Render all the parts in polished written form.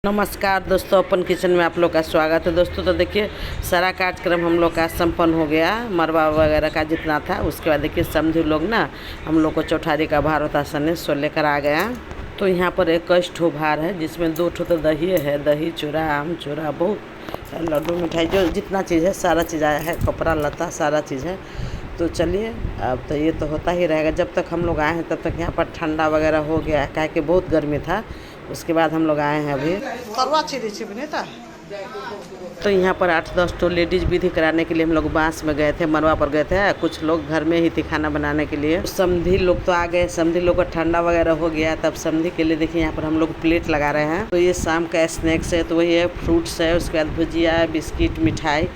नमस्कार दोस्तों, अपन किचन में आप लोग का स्वागत है। दोस्तों तो देखिए सारा कार्यक्रम हम लोग का संपन्न हो गया, मरवा वगैरह का जितना था। उसके बाद देखिए समझी लोग ना हम लोग को चौठारी का भारत आसन है सो लेकर आ गया। तो यहाँ पर एक ठो भार है जिसमें 2 ठो तो दही है, दही चूड़ा, आम चूड़ा, बहुत लड्डू मिठाई जो जितना चीज़ है सारा चीज़ आया है, कपड़ा लता सारा चीज़ है। तो चलिए अब तो ये तो होता ही रहेगा। जब तक हम लोग आए हैं तब तक यहाँ पर ठंडा वगैरह हो गया है, क्या कि बहुत गर्मी था। उसके बाद हम लोग आए हैं अभी तो यहाँ पर 8-10 तो लेडीज़ विधि कराने के लिए हम लोग बांस में गए थे, मरवा पर गए थे। कुछ लोग घर में ही थी खाना बनाने के लिए। समधी लोग तो आ गए, समधी लोग का ठंडा वगैरह हो गया। तब समधी के लिए देखिए यहाँ पर हम लोग प्लेट लगा रहे हैं। तो ये शाम का स्नैक्स है, तो वही है फ्रूट्स है, उसके बाद भुजिया, बिस्किट, मिठाई।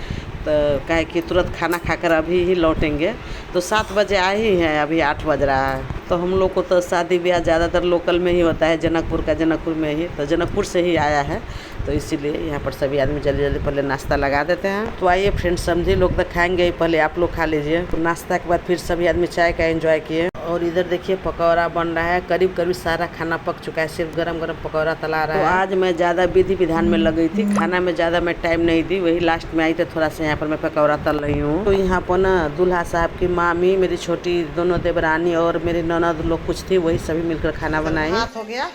तो क्या है कि तुरंत खाना खाकर अभी ही लौटेंगे। तो 7 बजे आए ही हैं, अभी 8 बज रहा है। तो हम लोग को तो शादी ब्याह ज़्यादातर लोकल में ही होता है, जनकपुर में ही। तो जनकपुर से ही आया है, तो इसीलिए यहाँ पर सभी आदमी जल्दी जल्दी पहले नाश्ता लगा देते हैं। तो आइए फ्रेंड्स, समझी लोग तो खाएंगे ही, पहले आप लोग खा लीजिए। तो नाश्ता के बाद फिर सभी आदमी चाय का एंजॉय किए। और इधर देखिए पकौड़ा बन रहा है, करीब करीब सारा खाना पक चुका है, सिर्फ गरम गरम पकौड़ा तला रहा है। तो आज मैं ज़्यादा विधि विधान में लग गई थी, खाना में ज़्यादा मैं टाइम नहीं दी, वही लास्ट में आई तो थोड़ा सा यहाँ पर मैं पकौड़ा तल रही हूँ। तो यहाँ पर ना दूल्हा साहब की मामी, मेरी छोटी दोनों देवरानी और मेरी ननद लोग कुछ थी, वही सभी मिलकर खाना बनाई। हो गया।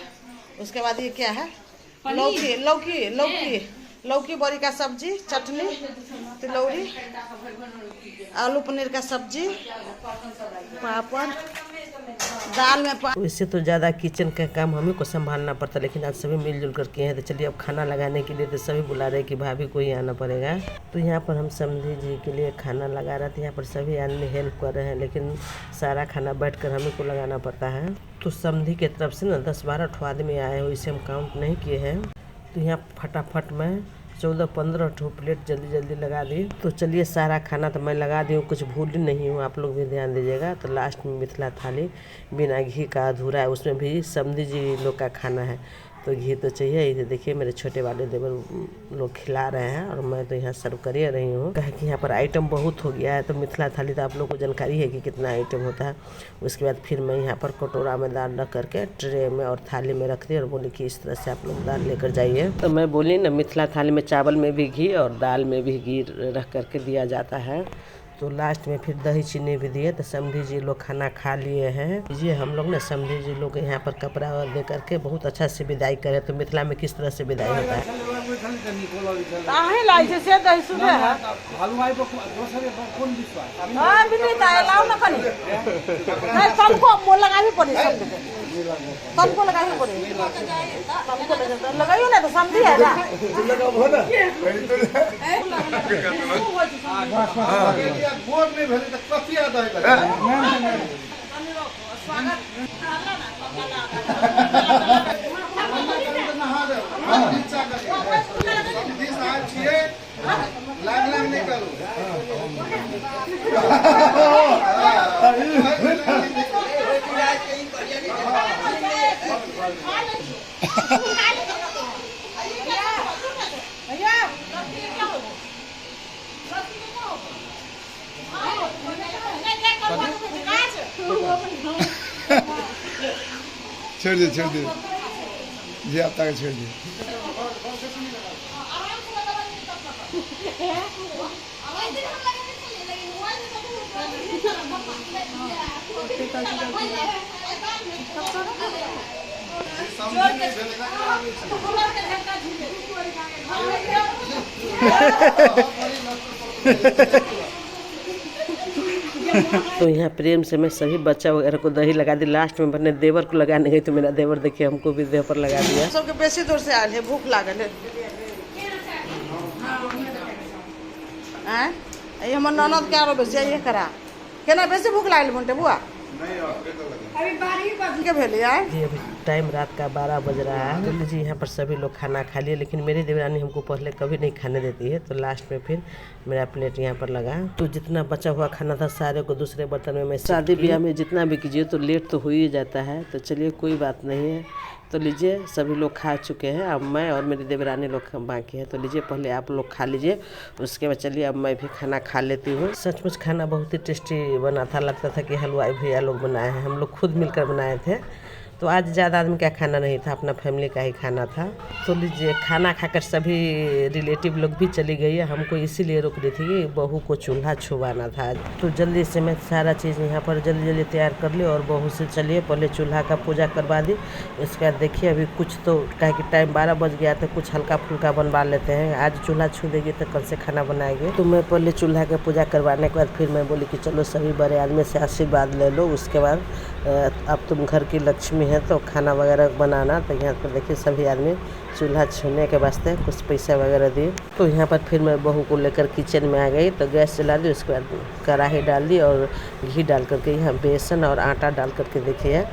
उसके बाद ये क्या है, लौकी लौकी लौकी लौकी बोरी का सब्जी, चटनी, तिलौरी, आलू पनीर का सब्जी, पापड़, दाल में वैसे तो ज़्यादा किचन का काम हमें को संभालना पड़ता, लेकिन आज सभी मिलजुल कर किए हैं। तो चलिए अब खाना लगाने के लिए तो सभी बुला रहे कि भाभी को ही आना पड़ेगा। तो यहाँ पर हम समधी जी के लिए खाना लगा रहे थे। यहाँ पर सभी आदमी हेल्प कर रहे हैं, लेकिन सारा खाना बैठकर हमें को लगाना पड़ता है। तो समधी के तरफ से ना 10-12 ठो आदमी आए हुए, इसे हम काउंट नहीं किए हैं। तो यहाँ फटाफट मैं 14-15 ठो प्लेट जल्दी जल्दी लगा दी। तो चलिए सारा खाना तो मैं लगा दी हूँ, कुछ भूल नहीं हूँ, आप लोग भी ध्यान दीजिएगा। तो लास्ट में मिथिला थाली बिना घी का अधूरा है, उसमें भी समधी जी लोग का खाना है, तो घी तो चाहिए। इसे देखिए मेरे छोटे वाले देवर लोग खिला रहे हैं और मैं तो यहाँ सर्व कर रही हूँ। कहे कि यहाँ पर आइटम बहुत हो गया है। तो मिथिला थाली तो आप लोग को जानकारी है कि कितना आइटम होता है। उसके बाद फिर मैं यहाँ पर कटोरा में दाल रख करके ट्रे में और थाली में रख दी और बोली कि इस तरह से आप लोग दाल लेकर जाइए। तो मैं बोली ना, मिथिला थाली में चावल में भी घी और दाल में भी घी रख करके दिया जाता है। तो लास्ट में फिर दही चीनी भी दिए। तो समधी जी लोग खाना खा लिए हैं। ये हम लोग ना समधी जी लोग यहाँ पर कपड़ा दे करके बहुत अच्छा से विदाई करे। तो मिथिला में किस तरह से विदाई होता है, सबको लगा ही पड़े, लगाइयो ना तो समझी है ना। बोर्ड में भेले त कथि याद है स्वागत नहा दे इच्छा करे समझी साहब छिए, लाग नहीं करू। छोड़ दे जी, आप तक छोड़ दे। तो यहाँ प्रेम से मैं सभी बच्चा वगैरह को दही लगा दी। लास्ट में मैंने देवर को लगाने गई तो मेरा देवर देखिए हमको भी देह पर लगा दिया। सबके बेसी दूर से आए, भूख लागल है। ये हमर ननद के आरो बेसी ये करा केना बेसी भूख लागल बनते बुआ अभी 12 बज के भेले आए। जी अभी टाइम रात का 12 बज रहा है। तो लीजिए यहाँ पर सभी लोग खाना खा लिए, लेकिन मेरी देवरानी हमको पहले कभी नहीं खाने देती है। तो लास्ट में फिर मेरा प्लेट यहाँ पर लगा। तो जितना बचा हुआ खाना था सारे को दूसरे बर्तन में मैं, शादी ब्याह में जितना भी कीजिए तो लेट तो हो ही जाता है। तो चलिए कोई बात नहीं है। तो लीजिए सभी लोग खा चुके हैं, अब मैं और मेरी देवरानी लोग बाकी है। तो लीजिए पहले आप लोग खा लीजिए, उसके बाद चलिए अब मैं भी खाना खा लेती हूँ। सचमुच खाना बहुत ही टेस्टी बना था, लगता था कि हलवाई भैया लोग बनाए हैं, हम लोग खुद मिलकर बनाए थे। तो आज ज़्यादा आदमी का खाना नहीं था, अपना फैमिली का ही खाना था। तो लीजिए खाना खाकर सभी रिलेटिव लोग भी चली गई है। हमको इसीलिए रोक रही थी कि बहू को चूल्हा छुवाना था। तो जल्दी से मैं सारा चीज़ यहाँ पर जल्दी तैयार कर ली और बहू से चलिए पहले चूल्हा का पूजा करवा दी। इसके बाद देखिए अभी कुछ तो कहे कि टाइम 12 बज गया तो कुछ हल्का फुल्का बनवा लेते हैं। आज चूल्हा छू देगी तो कल से खाना बनाएंगे। तो मैं पहले चूल्हा का पूजा करवाने के बाद फिर मैं बोली कि चलो सभी बड़े आदमी से आशीर्वाद ले लो, उसके बाद अब तुम घर की लक्ष्मी है तो खाना वगैरह बनाना। तो यहाँ पर देखिए सभी आदमी चूल्हा छूने के वास्ते कुछ पैसा वगैरह दिए। तो यहाँ पर फिर मैं बहू को लेकर किचन में आ गई। तो गैस जला दी, उसके बाद कढ़ाई डाल दी और घी डाल करके यहाँ बेसन और आटा डाल करके देखिए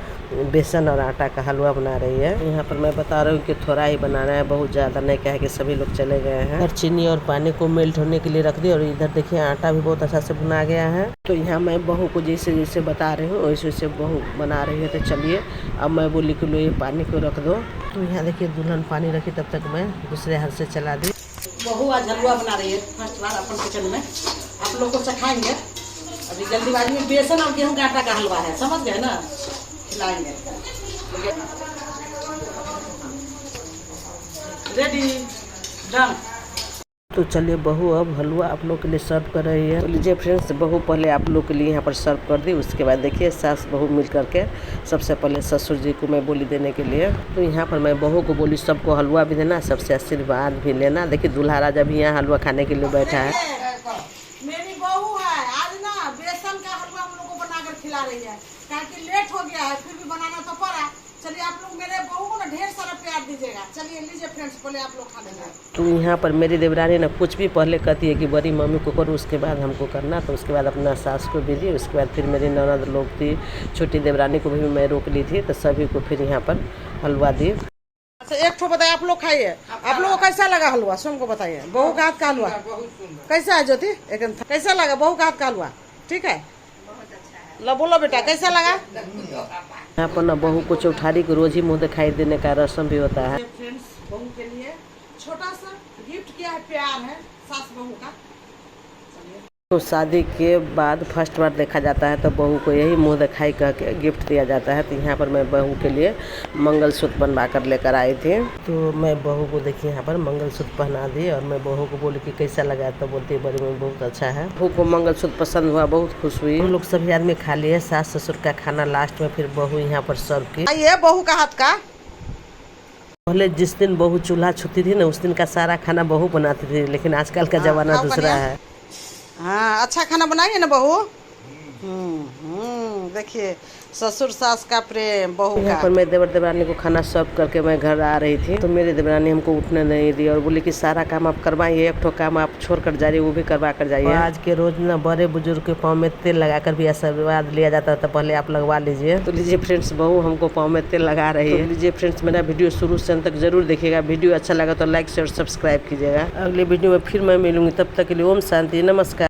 बेसन और आटा का हलवा बना रही है। यहाँ पर मैं बता रही हूँ कि थोड़ा ही बनाना है, बहुत ज़्यादा नहीं, क्या है कि सभी लोग चले गए हैं। और चीनी और पानी को मेल्ट होने के लिए रख दी और इधर देखिए आटा भी बहुत अच्छा से भुना गया है। तो यहाँ मैं बहू को जैसे जैसे बता रही हूँ वैसे वैसे बहू बना रही है। तो चलिए अब मैं बोली कि लो ये पानी को रख दो। तो यहाँ देखिए दुल्हन पानी रखी, तब तक मैं दूसरे हाथ से चला दी। बहू आज हलवा बना रही है फर्स्ट बार अपन किचन में, आप लोग को चखाएंगे। अभी जल्दीबाजी में बेसन और गेहूं का आटा का हलवा है, समझ गए ना, खिलाएंगे। Ready done. तो चलिए बहू अब हलवा आप लोग के लिए सर्व कर रही है। तो लीजिए फ्रेंड्स, बहू पहले आप लोग के लिए यहाँ पर सर्व कर दी। उसके बाद देखिए सास बहू मिल करके सबसे पहले ससुर जी को मैं बोली देने के लिए। तो यहाँ पर मैं बहू को बोली सबको हलवा भी देना, सबसे आशीर्वाद भी लेना। देखिए दूल्हा राजा भी यहाँ हलवा खाने के लिए बैठा है। मेरी बहू है आज ना बेसन का हलवा हम लोग को बनाकर खिला रही है, क्योंकि लेट हो गया है, फिर भी बनाना तो पड़ा। चलिए आप लोग मेरे बहू को ना ढेर सारा प्यार दीजिएगा। चलिए लीजिए फ्रेंड्स, पहले आप लोग खा लेंगे। तो यहाँ पर मेरी देवरानी ना कुछ भी पहले कहती है कि बड़ी मम्मी को करो, उसके बाद हमको करना। तो उसके बाद अपना सास को भी दी, उसके बाद फिर मेरी ननद लोग थी, छोटी देवरानी को भी मैं रोक ली थी। तो सभी को फिर यहाँ पर हलवा दी। अच्छा एक ठो बताइए, आप लोग खाइए, आप लोगों को कैसा लगा हलवा, स्वयं को बताइए। बहू का हाथ का हलवा कैसा है ज्योति, एकदम कैसा लगा बहू का हाथ का हलवा? ठीक है, लो बोलो बेटा कैसा लगा? यहाँ पर ना बहू को चौठारी को रोज ही मुँह दिखाई देने का रस्म भी होता है। फ्रेंड्स बहू के लिए छोटा सा गिफ्ट किया है, प्यार है सास बहू का। तो शादी के बाद फर्स्ट बार देखा जाता है तो बहू को यही मुँह दिखाई कह के गिफ्ट दिया जाता है। तो यहाँ पर मैं बहू के लिए मंगलसूत्र बनवा कर लेकर आई थी। तो मैं बहू को देखिए यहाँ पर मंगलसूत्र पहना दी और मैं बहू को बोली कि कैसा लगा, तो बोलती है बड़ी में बहुत अच्छा है। बहू को मंगलसूत्र पसंद हुआ, बहुत खुश हुई। हम लोग सभी आदमी खा लिए सास ससुर का खाना, लास्ट में फिर बहू यहाँ पर सर्व की। ये बहू का हाथ का पहले जिस दिन बहू चूल्हा छूती थी ना उस दिन का सारा खाना बहू बनाती थी, लेकिन आजकल का जमाना दूसरा है। हाँ अच्छा खाना बनाइए ना बहू। देखिए ससुर सास का प्रेम बहू का। यहाँ पर मैं देवर देवरानी को खाना सर्व करके मैं घर आ रही थी। तो मेरी देवरानी हमको उठने नहीं दी और बोली कि सारा काम आप करवाइए, एक ठो काम आप छोड़ कर जा रही है वो भी करवा कर जाइए। आज के रोज ना बड़े बुजुर्ग के पाँव में तेल लगाकर भी आशीर्वाद लिया जाता है, तो पहले आप लगवा लीजिए। तो लीजिए फ्रेंड्स, बहू हमको पाँव में तेल लगा रही है। लीजिए फ्रेंड्स, मेरा वीडियो शुरू से अंत तक जरूर देखिएगा। वीडियो अच्छा लगा तो लाइक शेयर सब्सक्राइब कीजिएगा। अगले वीडियो में फिर मैं मिलूंगी, तब तक के लिए ओम शांति, नमस्कार।